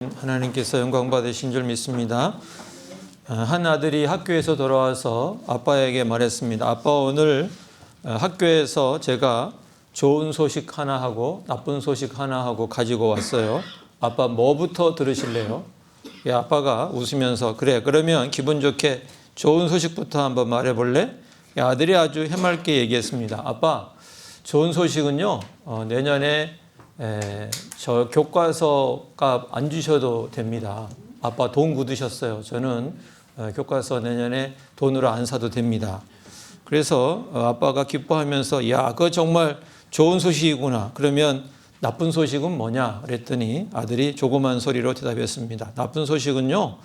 하나님께서 영광 받으신 줄 믿습니다. 한 아들이 학교에서 돌아와서 아빠에게 말했습니다. 아빠, 오늘 학교에서 제가 좋은 소식 하나 하고 나쁜 소식 하나 하고 가지고 왔어요. 아빠, 뭐부터 들으실래요? 아빠가 웃으면서, 그래, 그러면 기분 좋게 좋은 소식부터 한번 말해볼래? 아들이 아주 해맑게 얘기했습니다. 아빠, 좋은 소식은요, 내년에 저 교과서가 안 주셔도 됩니다. 아빠 돈 굳으셨어요. 저는 교과서 내년에 돈으로 안 사도 됩니다. 그래서 아빠가 기뻐하면서, 야, 그거 정말 좋은 소식이구나. 그러면 나쁜 소식은 뭐냐? 그랬더니 아들이 조그만 소리로 대답했습니다. 나쁜 소식은요,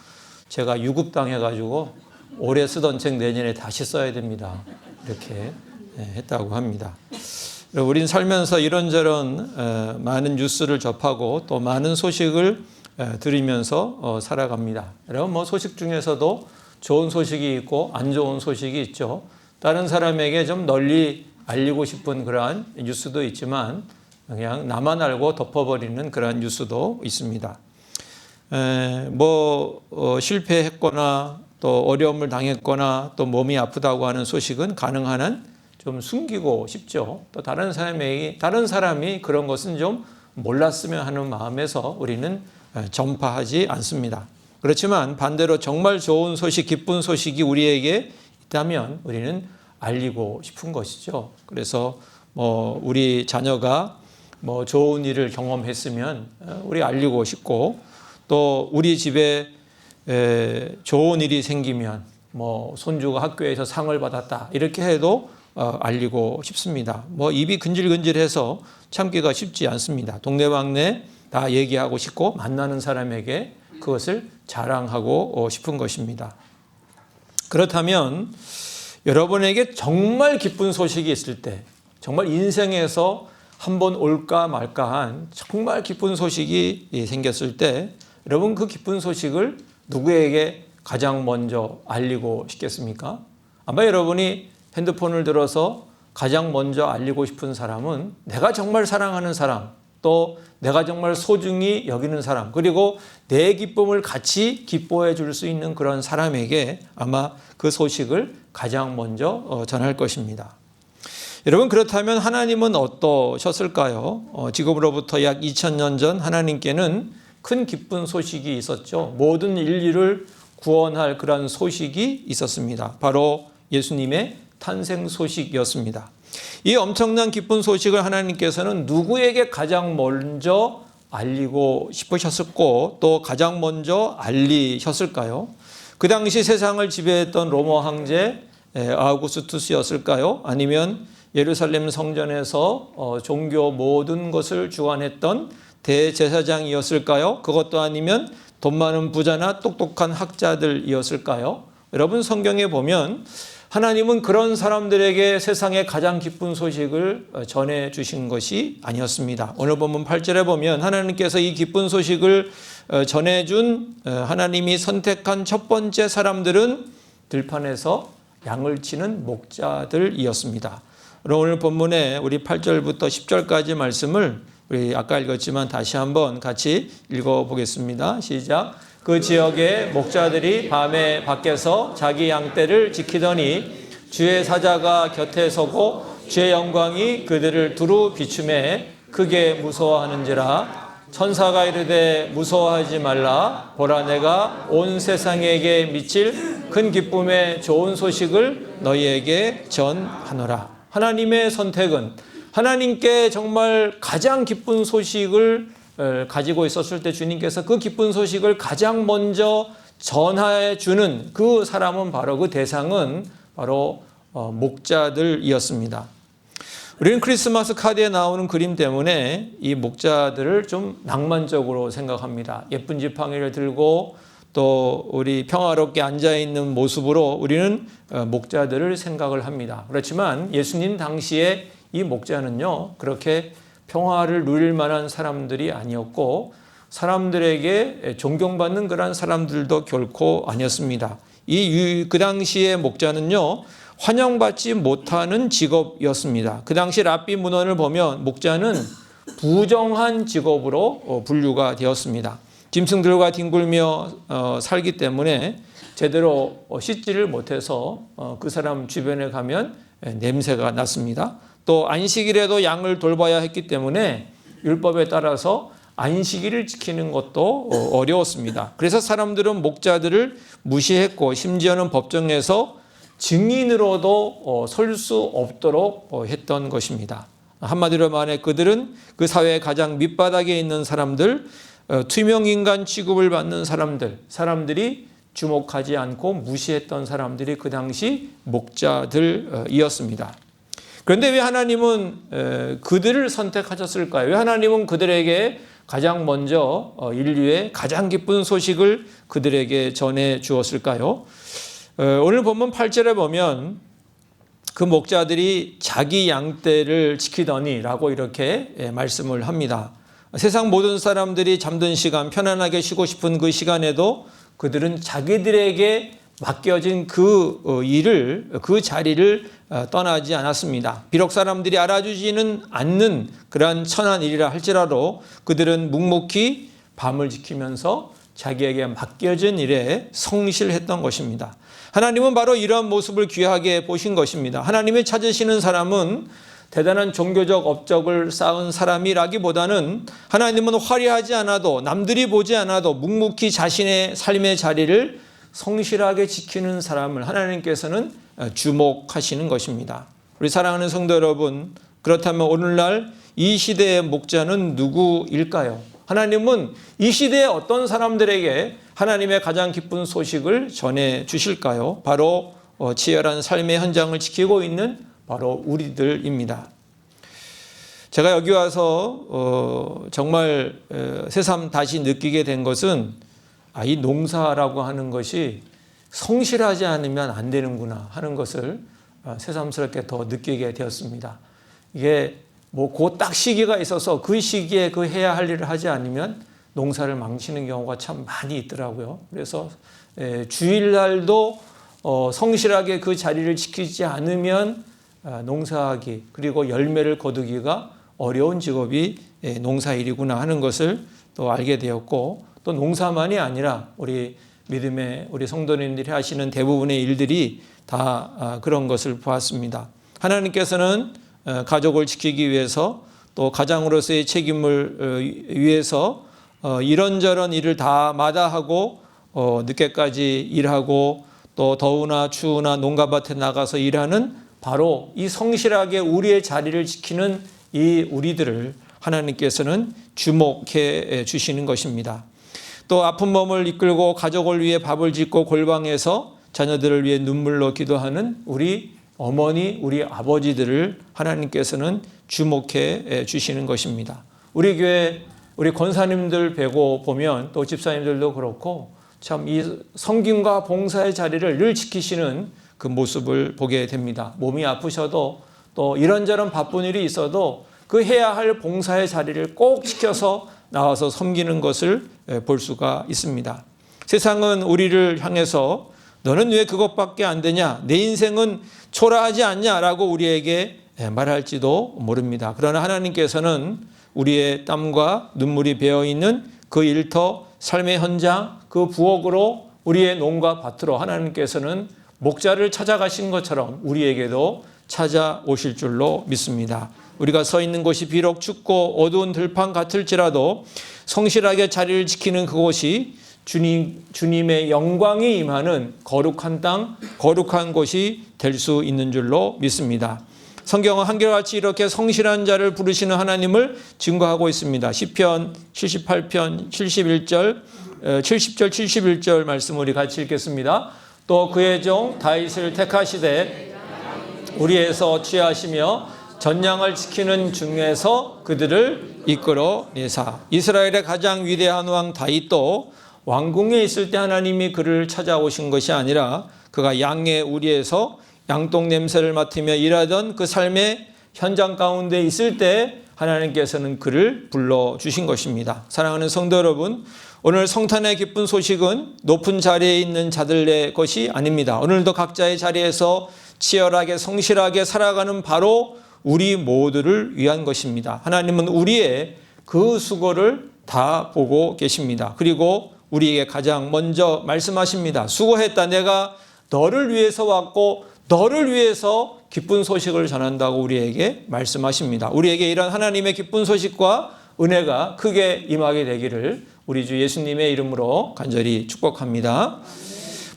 제가 유급당해가지고 올해 쓰던 책 내년에 다시 써야 됩니다. 이렇게 했다고 합니다. 우린 살면서 이런저런 많은 뉴스를 접하고 또 많은 소식을 들으면서 살아갑니다. 여러분, 소식 중에서도 좋은 소식이 있고 안 좋은 소식이 있죠. 다른 사람에게 좀 널리 알리고 싶은 그러한 뉴스도 있지만 그냥 나만 알고 덮어버리는 그러한 뉴스도 있습니다. 실패했거나 또 어려움을 당했거나 또 몸이 아프다고 하는 소식은 가능한 한 좀 숨기고 싶죠. 또 다른 사람이 그런 것은 좀 몰랐으면 하는 마음에서 우리는 전파하지 않습니다. 그렇지만 반대로 정말 좋은 소식, 기쁜 소식이 우리에게 있다면 우리는 알리고 싶은 것이죠. 그래서 우리 자녀가 좋은 일을 경험했으면 우리 알리고 싶고, 또 우리 집에 좋은 일이 생기면 손주가 학교에서 상을 받았다 이렇게 해도 알리고 싶습니다. 입이 근질근질해서 참기가 쉽지 않습니다. 동네방네 다 얘기하고 싶고 만나는 사람에게 그것을 자랑하고 싶은 것입니다. 그렇다면 여러분에게 정말 기쁜 소식이 있을 때, 정말 인생에서 한번 올까 말까한 정말 기쁜 소식이 생겼을 때, 여러분 그 기쁜 소식을 누구에게 가장 먼저 알리고 싶겠습니까? 아마 여러분이 핸드폰을 들어서 가장 먼저 알리고 싶은 사람은 내가 정말 사랑하는 사람, 또 내가 정말 소중히 여기는 사람, 그리고 내 기쁨을 같이 기뻐해 줄 수 있는 그런 사람에게 아마 그 소식을 가장 먼저 전할 것입니다. 여러분, 그렇다면 하나님은 어떠셨을까요? 지금으로부터 약 2000년 전 하나님께는 큰 기쁜 소식이 있었죠. 모든 인류를 구원할 그런 소식이 있었습니다. 바로 예수님의 탄생 소식이었습니다. 이 엄청난 기쁜 소식을 하나님께서는 누구에게 가장 먼저 알리고 싶으셨고 또 가장 먼저 알리셨을까요? 그 당시 세상을 지배했던 로마 황제 아우구스투스였을까요? 아니면 예루살렘 성전에서 종교 모든 것을 주관했던 대제사장이었을까요? 그것도 아니면 돈 많은 부자나 똑똑한 학자들이었을까요? 여러분, 성경에 보면 하나님은 그런 사람들에게 세상의 가장 기쁜 소식을 전해주신 것이 아니었습니다. 오늘 본문 8절에 보면 하나님께서 이 기쁜 소식을 전해준 하나님이 선택한 첫 번째 사람들은 들판에서 양을 치는 목자들이었습니다. 오늘 본문에 우리 8절부터 10절까지 말씀을 우리 아까 읽었지만 다시 한번 같이 읽어보겠습니다. 시작. 그 지역의 목자들이 밤에 밖에서 자기 양떼를 지키더니 주의 사자가 곁에 서고 주의 영광이 그들을 두루 비추매 크게 무서워하는지라. 천사가 이르되 무서워하지 말라. 보라, 내가 온 세상에게 미칠 큰 기쁨의 좋은 소식을 너희에게 전하노라. 하나님의 선택은 하나님께 정말 가장 기쁜 소식을 가지고 있었을 때 주님께서 그 기쁜 소식을 가장 먼저 전해 주는 그 사람은 바로, 그 대상은 바로 목자들이었습니다. 우리는 크리스마스 카드에 나오는 그림 때문에 이 목자들을 좀 낭만적으로 생각합니다. 예쁜 지팡이를 들고 또 우리 평화롭게 앉아있는 모습으로 우리는 목자들을 생각을 합니다. 그렇지만 예수님 당시에 이 목자는요, 그렇게 평화를 누릴 만한 사람들이 아니었고 사람들에게 존경받는 그런 사람들도 결코 아니었습니다. 그 당시의 목자는요, 환영받지 못하는 직업이었습니다. 그 당시 랍비 문헌을 보면 목자는 부정한 직업으로 분류가 되었습니다. 짐승들과 뒹굴며 살기 때문에 제대로 씻지를 못해서 그 사람 주변에 가면 냄새가 났습니다. 또 안식일에도 양을 돌봐야 했기 때문에 율법에 따라서 안식일을 지키는 것도 어려웠습니다. 그래서 사람들은 목자들을 무시했고 심지어는 법정에서 증인으로도 설 수 없도록 했던 것입니다. 한마디로 말해 그들은 그 사회의 가장 밑바닥에 있는 사람들, 투명인간 취급을 받는 사람들이 주목하지 않고 무시했던 사람들이 그 당시 목자들이었습니다. 그런데 왜 하나님은 그들을 선택하셨을까요? 왜 하나님은 그들에게 가장 먼저 인류의 가장 기쁜 소식을 그들에게 전해 주었을까요? 오늘 본문 8절에 보면 그 목자들이 자기 양떼를 지키더니 라고 이렇게 말씀을 합니다. 세상 모든 사람들이 잠든 시간, 편안하게 쉬고 싶은 그 시간에도 그들은 자기들에게 맡겨진 그 일을, 그 자리를 떠나지 않았습니다. 비록 사람들이 알아주지는 않는 그러한 천한 일이라 할지라도 그들은 묵묵히 밤을 지키면서 자기에게 맡겨진 일에 성실했던 것입니다. 하나님은 바로 이러한 모습을 귀하게 보신 것입니다. 하나님이 찾으시는 사람은 대단한 종교적 업적을 쌓은 사람이라기보다는 하나님은 화려하지 않아도 남들이 보지 않아도 묵묵히 자신의 삶의 자리를 성실하게 지키는 사람을 하나님께서는 주목하시는 것입니다. 우리 사랑하는 성도 여러분, 그렇다면 오늘날 이 시대의 목자는 누구일까요? 하나님은 이 시대의 어떤 사람들에게 하나님의 가장 기쁜 소식을 전해 주실까요? 바로 치열한 삶의 현장을 지키고 있는 바로 우리들입니다. 제가 여기 와서 정말 새삼 다시 느끼게 된 것은 이 농사라고 하는 것이 성실하지 않으면 안 되는구나 하는 것을 새삼스럽게 더 느끼게 되었습니다. 이게 그 딱 시기가 있어서 그 시기에 그 해야 할 일을 하지 않으면 농사를 망치는 경우가 참 많이 있더라고요. 그래서 주일날도 성실하게 그 자리를 지키지 않으면 농사하기 그리고 열매를 거두기가 어려운 직업이 농사일이구나 하는 것을 또 알게 되었고, 또 농사만이 아니라 우리 믿음의 우리 성도님들이 하시는 대부분의 일들이 다 그런 것을 보았습니다. 하나님께서는 가족을 지키기 위해서 또 가장으로서의 책임을 위해서 이런저런 일을 다 마다하고 늦게까지 일하고 또 더우나 추우나 농가밭에 나가서 일하는 바로 이 성실하게 우리의 자리를 지키는 이 우리들을 하나님께서는 주목해 주시는 것입니다. 또 아픈 몸을 이끌고 가족을 위해 밥을 짓고 골방에서 자녀들을 위해 눈물로 기도하는 우리 어머니, 우리 아버지들을 하나님께서는 주목해 주시는 것입니다. 우리 교회 우리 권사님들 뵈고 보면 또 집사님들도 그렇고 참 이 섬김과 봉사의 자리를 늘 지키시는 그 모습을 보게 됩니다. 몸이 아프셔도 또 이런저런 바쁜 일이 있어도 그 해야 할 봉사의 자리를 꼭 지켜서 나와서 섬기는 것을 볼 수가 있습니다. 세상은 우리를 향해서 너는 왜 그것밖에 안 되냐? 내 인생은 초라하지 않냐라고 우리에게 말할지도 모릅니다. 그러나 하나님께서는 우리의 땀과 눈물이 배어있는 그 일터, 삶의 현장, 그 부엌으로 우리의 농가 밭으로 하나님께서는 목자를 찾아가신 것처럼 우리에게도 찾아오실 줄로 믿습니다. 우리가 서 있는 곳이 비록 춥고 어두운 들판 같을지라도 성실하게 자리를 지키는 그곳이 주님의 영광이 임하는 거룩한 땅, 거룩한 곳이 될 수 있는 줄로 믿습니다. 성경은 한결같이 이렇게 성실한 자를 부르시는 하나님을 증거하고 있습니다. 시편 78편 71절, 70절 71절 말씀 우리 같이 읽겠습니다. 또 그의 종 다윗을 택하시되 우리에서 취하시며 전량을 지키는 중에서 그들을 이끌어내사. 이스라엘의 가장 위대한 왕 다윗도 왕궁에 있을 때 하나님이 그를 찾아오신 것이 아니라 그가 양의 우리에서 양똥 냄새를 맡으며 일하던 그 삶의 현장 가운데 있을 때 하나님께서는 그를 불러주신 것입니다. 사랑하는 성도 여러분, 오늘 성탄의 기쁜 소식은 높은 자리에 있는 자들의 것이 아닙니다. 오늘도 각자의 자리에서 치열하게 성실하게 살아가는 바로 우리 모두를 위한 것입니다. 하나님은 우리의 그 수고를 다 보고 계십니다. 그리고 우리에게 가장 먼저 말씀하십니다. 수고했다. 내가 너를 위해서 왔고 너를 위해서 기쁜 소식을 전한다고 우리에게 말씀하십니다. 우리에게 이런 하나님의 기쁜 소식과 은혜가 크게 임하게 되기를 우리 주 예수님의 이름으로 간절히 축복합니다.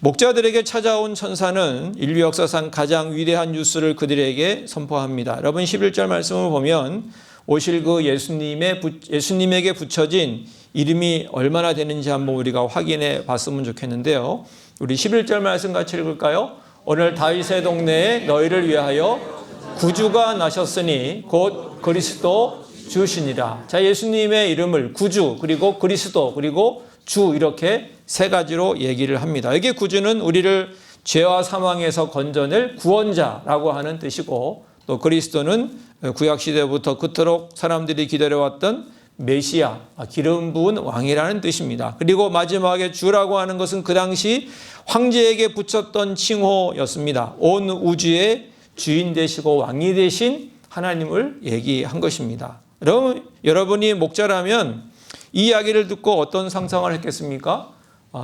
목자들에게 찾아온 천사는 인류 역사상 가장 위대한 뉴스를 그들에게 선포합니다. 여러분 11절 말씀을 보면 오실 그 예수님에게 붙여진 이름이 얼마나 되는지 한번 우리가 확인해 봤으면 좋겠는데요. 우리 11절 말씀 같이 읽을까요? 오늘 다윗의 동네에 너희를 위하여 구주가 나셨으니 곧 그리스도 주시니라. 자, 예수님의 이름을 구주 그리고 그리스도 그리고 주 이렇게 세 가지로 얘기를 합니다. 여기 구주는 우리를 죄와 사망에서 건져낼 구원자라고 하는 뜻이고 또 그리스도는 구약시대부터 그토록 사람들이 기다려왔던 메시아, 기름 부은 왕이라는 뜻입니다. 그리고 마지막에 주라고 하는 것은 그 당시 황제에게 붙였던 칭호였습니다. 온 우주의 주인 되시고 왕이 되신 하나님을 얘기한 것입니다. 여러분이 목자라면 이 이야기를 듣고 어떤 상상을 했겠습니까?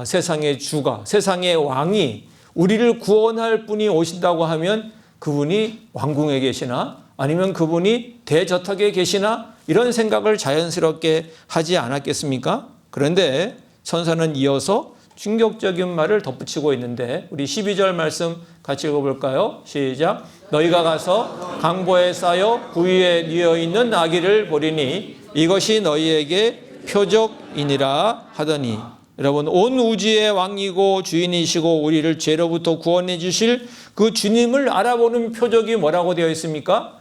세상의 주가, 세상의 왕이 우리를 구원할 분이 오신다고 하면 그분이 왕궁에 계시나 아니면 그분이 대저택에 계시나 이런 생각을 자연스럽게 하지 않았겠습니까? 그런데 천사는 이어서 충격적인 말을 덧붙이고 있는데 우리 12절 말씀 같이 읽어볼까요? 시작. 너희가 가서 강보에 쌓여 구유에 뉘어 있는 아기를 보리니 이것이 너희에게 표적이니라 하더니 여러분 온 우주의 왕이고 주인이시고 우리를 죄로부터 구원해 주실 그 주님을 알아보는 표적이 뭐라고 되어 있습니까?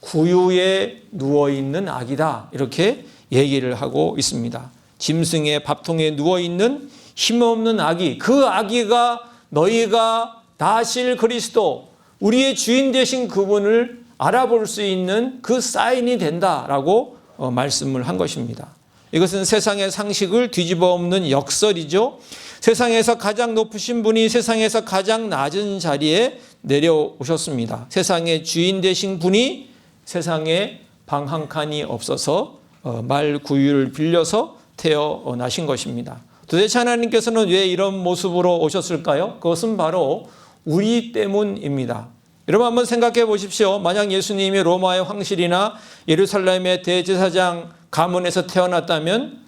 구유에 누워있는 아기다 이렇게 얘기를 하고 있습니다. 짐승의 밥통에 누워있는 힘없는 아기, 그 아기가 너희가 나실 그리스도 우리의 주인 되신 그분을 알아볼 수 있는 그 사인이 된다라고 말씀을 한 것입니다. 이것은 세상의 상식을 뒤집어 엎는 역설이죠. 세상에서 가장 높으신 분이 세상에서 가장 낮은 자리에 내려오셨습니다. 세상의 주인 되신 분이 세상에 방 한 칸이 없어서 말 구유를 빌려서 태어나신 것입니다. 도대체 하나님께서는 왜 이런 모습으로 오셨을까요? 그것은 바로 우리 때문입니다. 여러분 한번 생각해 보십시오. 만약 예수님이 로마의 황실이나 예루살렘의 대제사장 가문에서 태어났다면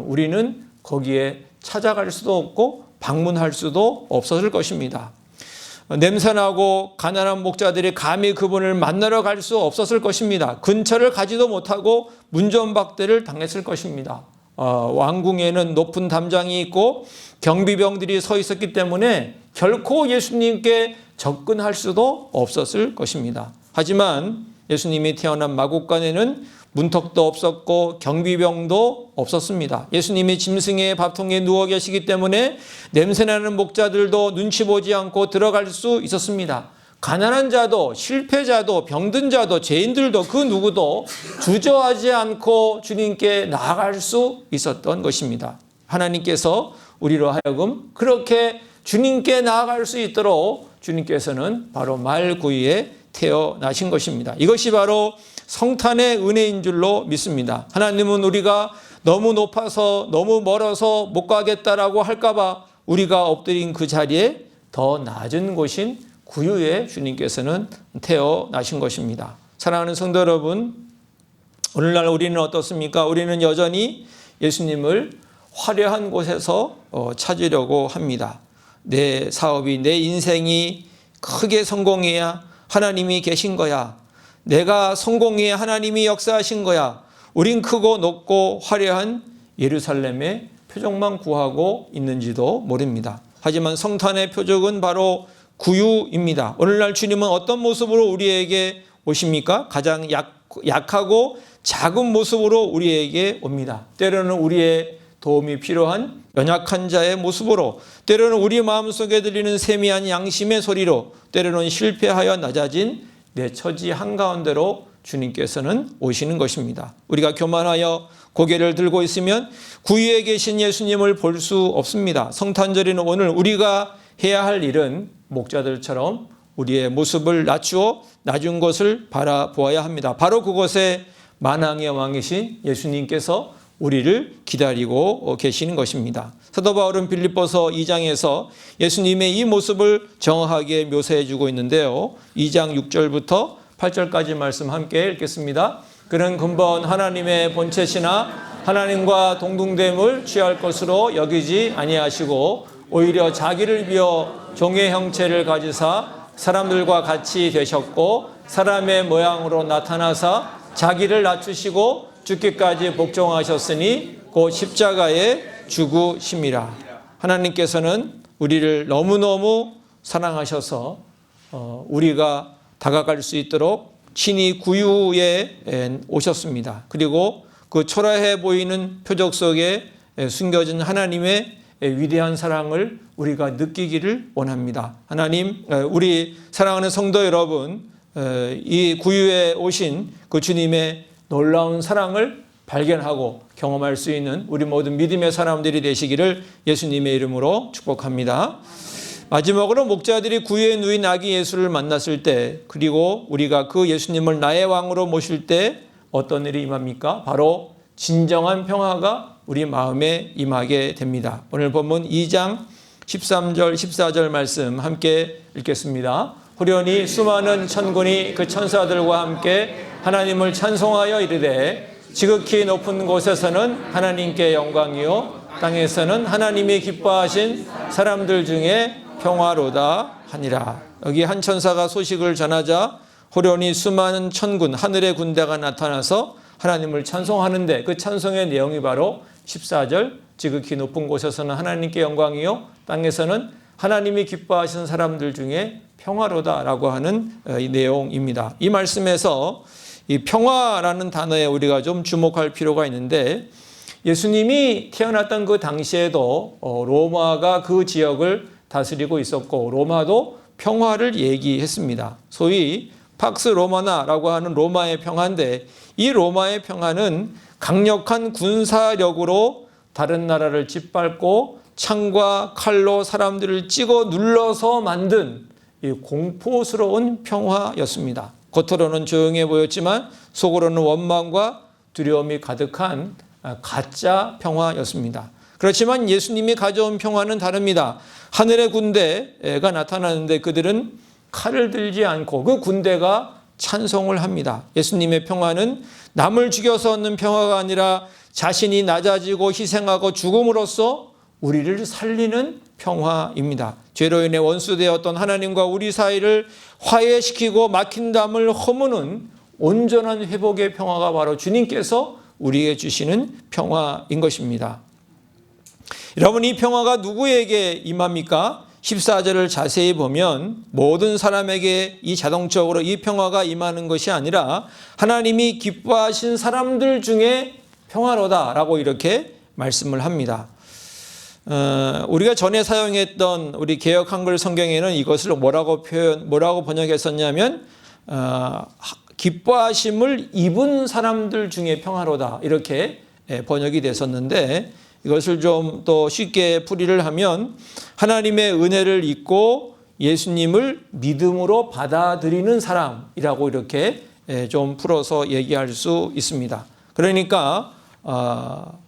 우리는 거기에 찾아갈 수도 없고 방문할 수도 없었을 것입니다. 냄새나고 가난한 목자들이 감히 그분을 만나러 갈 수 없었을 것입니다. 근처를 가지도 못하고 문전박대를 당했을 것입니다. 왕궁에는 높은 담장이 있고 경비병들이 서 있었기 때문에 결코 예수님께 접근할 수도 없었을 것입니다. 하지만 예수님이 태어난 마국간에는 문턱도 없었고 경비병도 없었습니다. 예수님이 짐승의 밥통에 누워 계시기 때문에 냄새나는 목자들도 눈치 보지 않고 들어갈 수 있었습니다. 가난한 자도 실패자도 병든 자도 죄인들도 그 누구도 주저하지 않고 주님께 나아갈 수 있었던 것입니다. 하나님께서 우리로 하여금 그렇게 주님께 나아갈 수 있도록 주님께서는 바로 말구유에 태어나신 것입니다. 이것이 바로 성탄의 은혜인 줄로 믿습니다. 하나님은 우리가 너무 높아서 너무 멀어서 못 가겠다라고 할까봐 우리가 엎드린 그 자리에 더 낮은 곳인 구유에 주님께서는 태어나신 것입니다. 사랑하는 성도 여러분, 오늘날 우리는 어떻습니까? 우리는 여전히 예수님을 화려한 곳에서 찾으려고 합니다. 내 사업이, 내 인생이 크게 성공해야 하나님이 계신 거야. 내가 성공해야 하나님이 역사하신 거야. 우린 크고 높고 화려한 예루살렘의 표적만 구하고 있는지도 모릅니다. 하지만 성탄의 표적은 바로 구유입니다. 오늘날 주님은 어떤 모습으로 우리에게 오십니까? 가장 약하고 작은 모습으로 우리에게 옵니다. 때로는 우리의 도움이 필요한 연약한 자의 모습으로, 때로는 우리 마음속에 들리는 세미한 양심의 소리로, 때로는 실패하여 낮아진 내 처지 한가운데로 주님께서는 오시는 것입니다. 우리가 교만하여 고개를 들고 있으면 구유에 계신 예수님을 볼 수 없습니다. 성탄절에는 오늘 우리가 해야 할 일은 목자들처럼 우리의 모습을 낮추어 낮은 것을 바라보아야 합니다. 바로 그곳에 만왕의 왕이신 예수님께서 우리를 기다리고 계시는 것입니다. 사도 바울은 빌립보서 2장에서 예수님의 이 모습을 정확하게 묘사해 주고 있는데요. 2장 6절부터 8절까지 말씀 함께 읽겠습니다. 그는 근본 하나님의 본체시나 하나님과 동등됨을 취할 것으로 여기지 아니하시고 오히려 자기를 비워 종의 형체를 가지사 사람들과 같이 되셨고 사람의 모양으로 나타나사 자기를 낮추시고 죽기까지 복종하셨으니 곧 십자가에 죽으심이라. 하나님께서는 우리를 너무너무 사랑하셔서 우리가 다가갈 수 있도록 친히 구유에 오셨습니다. 그리고 그 초라해 보이는 표적 속에 숨겨진 하나님의 위대한 사랑을 우리가 느끼기를 원합니다. 하나님, 우리 사랑하는 성도 여러분, 이 구유에 오신 그 주님의 놀라운 사랑을 발견하고 경험할 수 있는 우리 모든 믿음의 사람들이 되시기를 예수님의 이름으로 축복합니다. 마지막으로 목자들이 구유에 누인 아기 예수를 만났을 때, 그리고 우리가 그 예수님을 나의 왕으로 모실 때 어떤 일이 임합니까? 바로 진정한 평화가 우리 마음에 임하게 됩니다. 오늘 본문 2장 13절 14절 말씀 함께 읽겠습니다. 호련히 수많은 천군이 그 천사들과 함께 하나님을 찬송하여 이르되 지극히 높은 곳에서는 하나님께 영광이요 땅에서는 하나님이 기뻐하신 사람들 중에 평화로다 하니라. 여기 한 천사가 소식을 전하자 호련히 수많은 천군, 하늘의 군대가 나타나서 하나님을 찬송하는데, 그 찬송의 내용이 바로 14절 지극히 높은 곳에서는 하나님께 영광이요 땅에서는 하나님이 기뻐하신 사람들 중에 평화로다라고 하는 이 내용입니다. 이 말씀에서 이 평화라는 단어에 우리가 좀 주목할 필요가 있는데, 예수님이 태어났던 그 당시에도 로마가 그 지역을 다스리고 있었고 로마도 평화를 얘기했습니다. 소위 팍스 로마나라고 하는 로마의 평화인데, 이 로마의 평화는 강력한 군사력으로 다른 나라를 짓밟고 창과 칼로 사람들을 찍어 눌러서 만든 이 공포스러운 평화였습니다. 겉으로는 조용해 보였지만 속으로는 원망과 두려움이 가득한 가짜 평화였습니다. 그렇지만 예수님이 가져온 평화는 다릅니다. 하늘의 군대가 나타나는데 그들은 칼을 들지 않고 그 군대가 찬송을 합니다. 예수님의 평화는 남을 죽여서 얻는 평화가 아니라 자신이 낮아지고 희생하고 죽음으로써 우리를 살리는 평화입니다. 죄로 인해 원수되었던 하나님과 우리 사이를 화해시키고 막힌 담을 허무는 온전한 회복의 평화가 바로 주님께서 우리에게 주시는 평화인 것입니다. 여러분, 이 평화가 누구에게 임합니까? 14절을 자세히 보면 모든 사람에게 이 자동적으로 이 평화가 임하는 것이 아니라 하나님이 기뻐하신 사람들 중에 평화로다라고 이렇게 말씀을 합니다. 우리가 전에 사용했던 우리 개역 한글 성경에는 이것을 뭐라고 번역했었냐면 기뻐하심을 입은 사람들 중에 평화로다 이렇게 번역이 됐었는데, 이것을 좀 더 쉽게 풀이를 하면 하나님의 은혜를 입고 예수님을 믿음으로 받아들이는 사람이라고 이렇게 좀 풀어서 얘기할 수 있습니다. 그러니까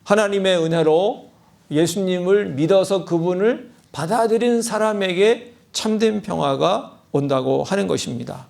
하나님의 은혜로 예수님을 믿어서 그분을 받아들인 사람에게 참된 평화가 온다고 하는 것입니다.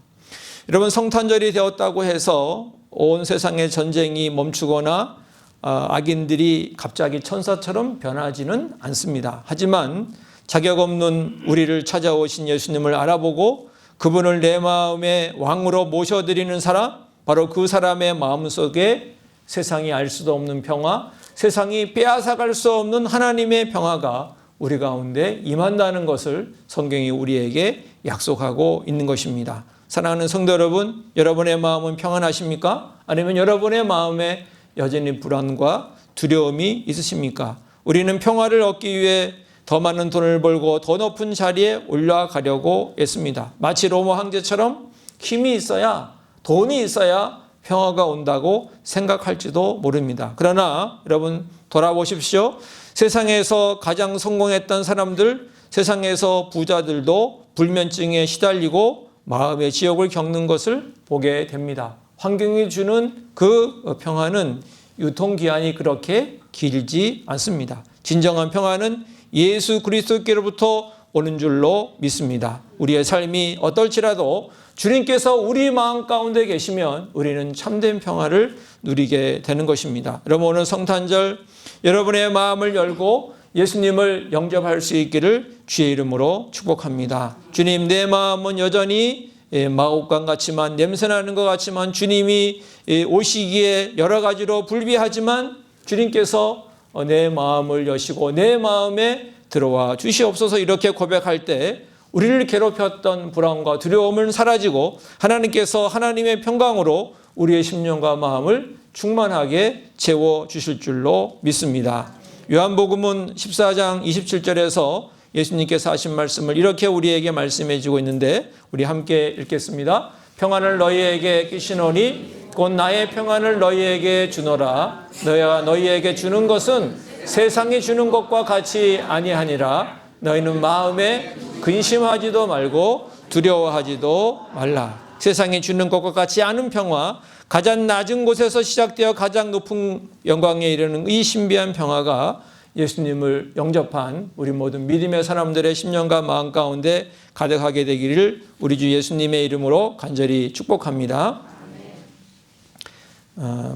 여러분, 성탄절이 되었다고 해서 온 세상의 전쟁이 멈추거나 악인들이 갑자기 천사처럼 변하지는 않습니다. 하지만 자격 없는 우리를 찾아오신 예수님을 알아보고 그분을 내 마음의 왕으로 모셔드리는 사람, 바로 그 사람의 마음속에 세상이 알 수도 없는 평화, 세상이 빼앗아갈 수 없는 하나님의 평화가 우리 가운데 임한다는 것을 성경이 우리에게 약속하고 있는 것입니다. 사랑하는 성도 여러분, 여러분의 마음은 평안하십니까? 아니면 여러분의 마음에 여전히 불안과 두려움이 있으십니까? 우리는 평화를 얻기 위해 더 많은 돈을 벌고 더 높은 자리에 올라가려고 했습니다. 마치 로마 황제처럼 힘이 있어야, 돈이 있어야 평화가 온다고 생각할지도 모릅니다. 그러나 여러분 돌아보십시오. 세상에서 가장 성공했던 사람들, 세상에서 부자들도 불면증에 시달리고 마음의 지옥을 겪는 것을 보게 됩니다. 환경이 주는 그 평화는 유통기한이 그렇게 길지 않습니다. 진정한 평안은 예수 그리스도께로부터 오는 줄로 믿습니다. 우리의 삶이 어떨지라도 주님께서 우리 마음 가운데 계시면 우리는 참된 평화를 누리게 되는 것입니다. 여러분, 오늘 성탄절 여러분의 마음을 열고 예수님을 영접할 수 있기를 주의 이름으로 축복합니다. 주님, 내 마음은 여전히 마곡간 같지만, 냄새나는 것 같지만, 주님이 오시기에 여러 가지로 불비하지만 주님께서 내 마음을 여시고 내 마음에 들어와 주시옵소서. 이렇게 고백할 때 우리를 괴롭혔던 불안과 두려움은 사라지고 하나님께서 하나님의 평강으로 우리의 심령과 마음을 충만하게 채워주실 줄로 믿습니다. 요한복음은 14장 27절에서 예수님께서 하신 말씀을 이렇게 우리에게 말씀해 주고 있는데, 우리 함께 읽겠습니다. 평안을 너희에게 끼시노니 곧 나의 평안을 너희에게 주노라. 너희가 너희에게 주는 것은 세상이 주는 것과 같이 아니하니라. 너희는 마음에 근심하지도 말고 두려워하지도 말라. 세상이 주는 것과 같지 않은 평화, 가장 낮은 곳에서 시작되어 가장 높은 영광에 이르는 이 신비한 평화가 예수님을 영접한 우리 모든 믿음의 사람들의 심령과 마음 가운데 가득하게 되기를 우리 주 예수님의 이름으로 간절히 축복합니다.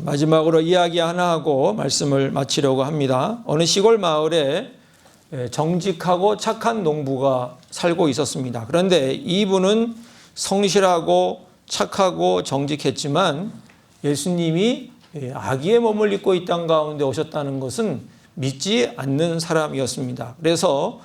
마지막으로 이야기 하나 하고 말씀을 마치려고 합니다. 어느 시골 마을에 정직하고 착한 농부가 살고 있었습니다. 그런데 이분은 성실하고 착하고 정직했지만 예수님이 아기의 몸을 입고 이 땅 가운데 오셨다는 것은 믿지 않는 사람이었습니다. 그래서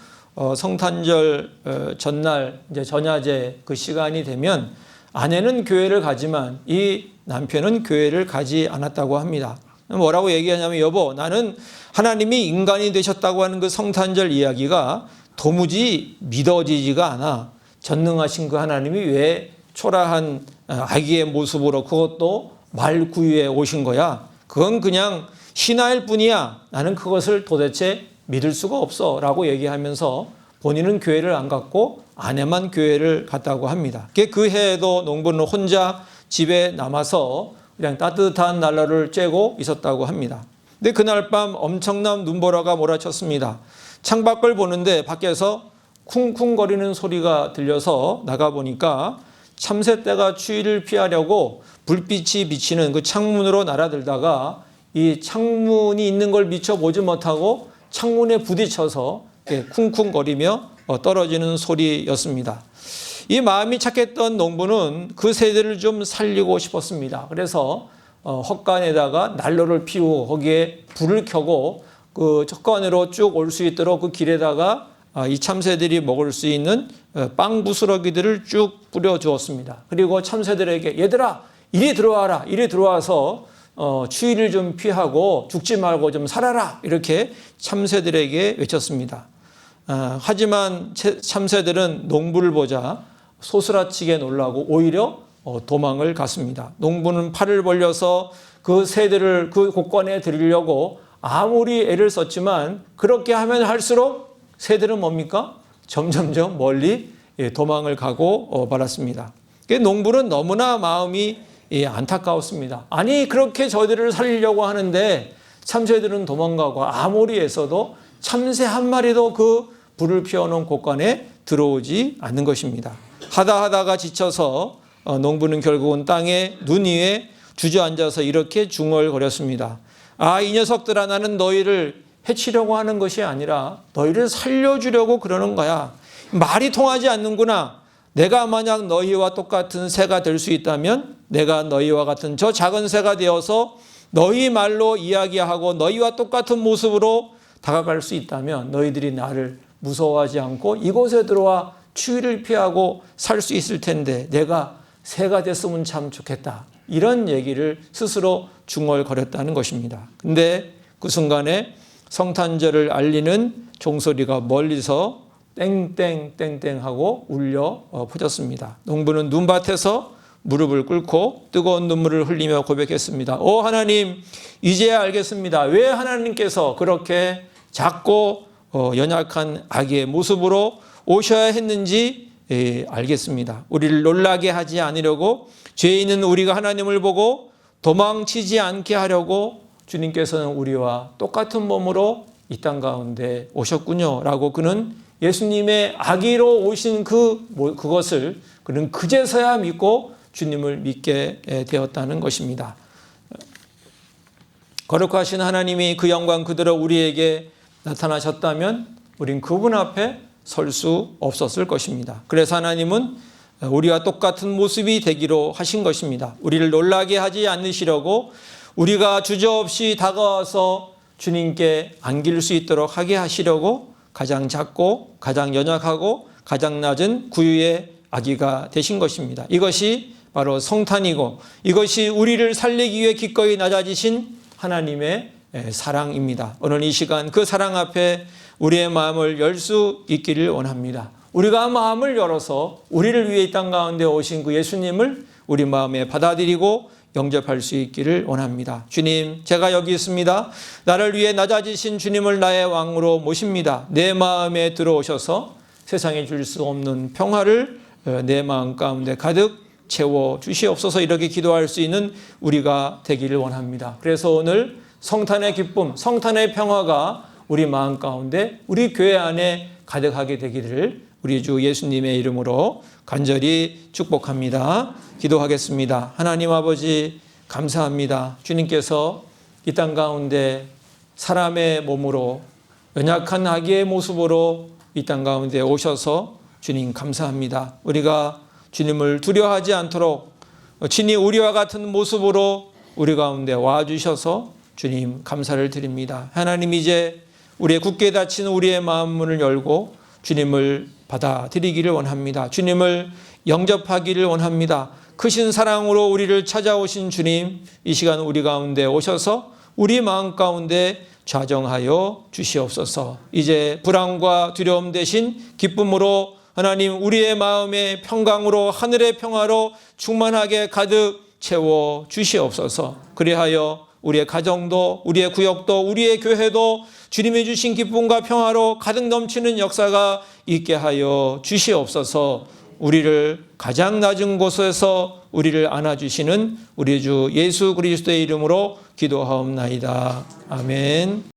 성탄절 전날 이제 전야제 그 시간이 되면 아내는 교회를 가지만 이 남편은 교회를 가지 않았다고 합니다. 뭐라고 얘기하냐면, 여보, 나는 하나님이 인간이 되셨다고 하는 그 성탄절 이야기가 도무지 믿어지지가 않아. 전능하신 그 하나님이 왜 초라한 아기의 모습으로, 그것도 말구유에 오신 거야. 그건 그냥 신화일 뿐이야. 나는 그것을 도대체 믿을 수가 없어 라고 얘기하면서 본인은 교회를 안 갔고 아내만 교회를 갔다고 합니다. 그 해에도 농부는 혼자 집에 남아서 그냥 따뜻한 난로를 쬐고 있었다고 합니다. 근데 그날 밤 엄청난 눈보라가 몰아쳤습니다. 창밖을 보는데 밖에서 쿵쿵거리는 소리가 들려서 나가보니까 참새떼가 추위를 피하려고 불빛이 비치는 그 창문으로 날아들다가 이 창문이 있는 걸 미처 보지 못하고 창문에 부딪혀서 쿵쿵거리며 떨어지는 소리였습니다. 이 마음이 착했던 농부는 그 새들을 좀 살리고 싶었습니다. 그래서 헛간에다가 난로를 피우고 거기에 불을 켜고 그 헛간으로 쭉 올 수 있도록 그 길에다가 이 참새들이 먹을 수 있는 빵 부스러기들을 쭉 뿌려 주었습니다. 그리고 참새들에게, 얘들아 이리 들어와라, 이리 들어와서 추위를 좀 피하고 죽지 말고 좀 살아라, 이렇게 참새들에게 외쳤습니다. 하지만 참새들은 농부를 보자 소스라치게 놀라고 오히려 도망을 갔습니다. 농부는 팔을 벌려서 그 새들을 그 곳간에 들이려고 아무리 애를 썼지만 그렇게 하면 할수록 새들은 뭡니까? 점점점 멀리 도망을 가고 말았습니다. 농부는 너무나 마음이 안타까웠습니다. 아니, 그렇게 저희들을 살리려고 하는데 참새들은 도망가고 아무리 애써도 참새 한 마리도 그 불을 피워놓은 곳간에 들어오지 않는 것입니다. 하다가 지쳐서 농부는 결국은 땅에 눈 위에 주저앉아서 이렇게 중얼거렸습니다. 아, 이 녀석들아, 나는 너희를 해치려고 하는 것이 아니라 너희를 살려주려고 그러는 거야. 말이 통하지 않는구나. 내가 만약 너희와 똑같은 새가 될 수 있다면 내가 너희와 같은 저 작은 새가 되어서 너희 말로 이야기하고 너희와 똑같은 모습으로 다가갈 수 있다면 너희들이 나를 무서워하지 않고 이곳에 들어와 추위를 피하고 살 수 있을 텐데 내가 새가 됐으면 참 좋겠다. 이런 얘기를 스스로 중얼거렸다는 것입니다. 근데 그 순간에 성탄절을 알리는 종소리가 멀리서 땡땡땡땡 하고 울려 퍼졌습니다. 농부는 눈밭에서 무릎을 꿇고 뜨거운 눈물을 흘리며 고백했습니다. 오 하나님, 이제야 알겠습니다. 왜 하나님께서 그렇게 작고 연약한 아기의 모습으로 오셔야 했는지 알겠습니다. 우리를 놀라게 하지 않으려고 죄 있는 우리가 하나님을 보고 도망치지 않게 하려고 주님께서는 우리와 똑같은 몸으로 이 땅 가운데 오셨군요 라고 그는 예수님의 아기로 오신 그것을 그는 그제서야 믿고 주님을 믿게 되었다는 것입니다. 거룩하신 하나님이 그 영광 그대로 우리에게 나타나셨다면 우린 그분 앞에 설 수 없었을 것입니다. 그래서 하나님은 우리와 똑같은 모습이 되기로 하신 것입니다. 우리를 놀라게 하지 않으시려고 우리가 주저없이 다가와서 주님께 안길 수 있도록 하게 하시려고 가장 작고 가장 연약하고 가장 낮은 구유의 아기가 되신 것입니다. 이것이 바로 성탄이고 이것이 우리를 살리기 위해 기꺼이 낮아지신 하나님의 사랑입니다. 오늘 이 시간 그 사랑 앞에 우리의 마음을 열 수 있기를 원합니다. 우리가 마음을 열어서 우리를 위해 이 땅 가운데 오신 그 예수님을 우리 마음에 받아들이고 영접할 수 있기를 원합니다. 주님, 제가 여기 있습니다. 나를 위해 낮아지신 주님을 나의 왕으로 모십니다. 내 마음에 들어오셔서 세상에 줄 수 없는 평화를 내 마음 가운데 가득 채워 주시옵소서. 이렇게 기도할 수 있는 우리가 되기를 원합니다. 그래서 오늘 성탄의 기쁨, 성탄의 평화가 우리 마음 가운데 우리 교회 안에 가득하게 되기를 우리 주 예수님의 이름으로 간절히 축복합니다. 기도하겠습니다. 하나님 아버지 감사합니다. 주님께서 이 땅 가운데 사람의 몸으로 연약한 아기의 모습으로 이 땅 가운데 오셔서 주님 감사합니다. 우리가 주님을 두려워하지 않도록 친히 우리와 같은 모습으로 우리 가운데 와주셔서 주님 감사를 드립니다. 하나님 이제 우리의 굳게 닫힌 우리의 마음 문을 열고 주님을 받아들이기를 원합니다. 주님을 영접하기를 원합니다. 크신 사랑으로 우리를 찾아오신 주님, 이 시간 우리 가운데 오셔서 우리 마음 가운데 좌정하여 주시옵소서. 이제 불안과 두려움 대신 기쁨으로 하나님 우리의 마음의 평강으로 하늘의 평화로 충만하게 가득 채워 주시옵소서. 그리하여 우리의 가정도 우리의 구역도 우리의 교회도 주님이 주신 기쁨과 평화로 가득 넘치는 역사가 있게 하여 주시옵소서. 우리를 가장 낮은 곳에서 우리를 안아주시는 우리 주 예수 그리스도의 이름으로 기도하옵나이다. 아멘.